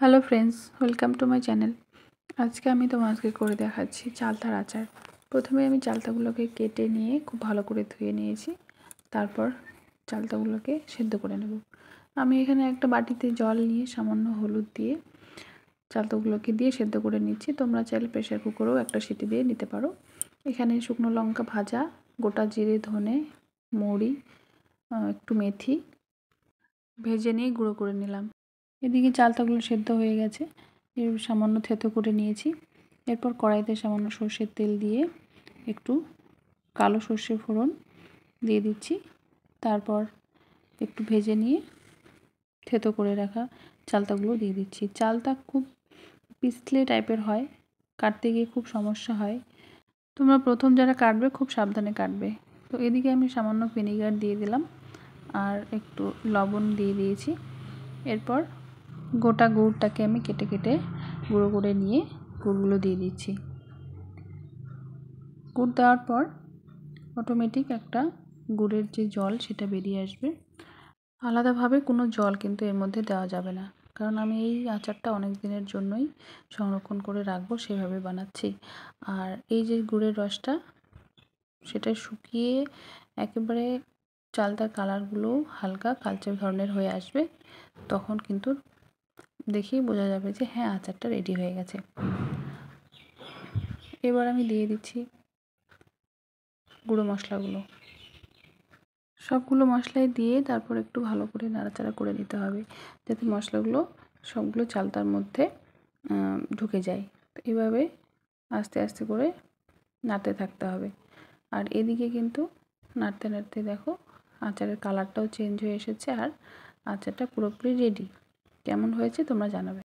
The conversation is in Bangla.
Hello friends, welcome to my channel. আজকে আমি তোমাদেরকে করে দেখাচ্ছি চালতার আচার। প্রথমে আমি চালতাগুলোকে কেটে নিয়ে খুব ভালো করে ধুয়ে নিয়েছি। তারপর চালতাগুলোকে সেদ্ধ করে নেব। আমি এখানে একটা বাটিতে জল নিয়ে সামান্য হলুদ দিয়ে চালতাগুলোকে দিয়ে সেদ্ধ করে নিচ্ছি। তোমরা চাইলে প্রেশার কুকারেও একটা সিটি দিয়ে নিতে পারো। এখানে শুকনো লঙ্কা ভাজা, গোটা জিরে, ধনে, মৌরি, একটু মেথি ভেজে নিয়ে গুঁড়ো করে নিলাম। এদিকে চালতাগুলো সেদ্ধ হয়ে গেছে, এর সামান্য থেতো করে নিয়েছি। এরপর কড়াইতে সামান্য সর্ষের তেল দিয়ে একটু কালো সর্ষে ফোড়ন দিয়ে দিচ্ছি। তারপর একটু ভেজে নিয়ে থেতো করে রাখা চালতাগুলো দিয়ে দিচ্ছি। চালতা খুব পিছলে টাইপের হয়, কাটতে গিয়ে খুব সমস্যা হয়। তোমরা প্রথম যারা কাটবে খুব সাবধানে কাটবে। তো এদিকে আমি সামান্য ভিনেগার দিয়ে দিলাম আর একটু লবণ দিয়ে দিয়েছি। এরপর গোটা গুড়টাকে আমি কেটে কেটে গুঁড়ো করে নিয়ে গুড়গুলো দিয়ে দিচ্ছি। গুড় দেওয়ার পর অটোমেটিক একটা গুড়ের যে জল সেটা বেরিয়ে আসবে। আলাদাভাবে কোনো জল কিন্তু এর মধ্যে দেওয়া যাবে না, কারণ আমি এই আচারটা অনেক দিনের জন্যই সংরক্ষণ করে রাখবো, সেভাবে বানাচ্ছি। আর এই যে গুড়ের রসটা সেটা শুকিয়ে একেবারে চালতার কালারগুলো হালকা কালচে ধরনের হয়ে আসবে, তখন কিন্তু দেখেই বোঝা যাবে যে হ্যাঁ, আচারটা রেডি হয়ে গেছে। এবার আমি দিয়ে দিচ্ছি গুঁড়ো মশলাগুলো। সবগুলো মশলাই দিয়ে তারপর একটু ভালো করে নাড়াচাড়া করে নিতে হবে, যাতে মশলাগুলো সবগুলো চালতার মধ্যে ঢুকে যায়। তো এভাবে আস্তে আস্তে করে নাড়তে থাকতে হবে। আর এদিকে কিন্তু নাড়তে নাড়তে দেখো আচারের কালারটাও চেঞ্জ হয়ে এসেছে আর আচারটা পুরোপুরি রেডি। কেমন হয়েছে তোমরা জানাবে।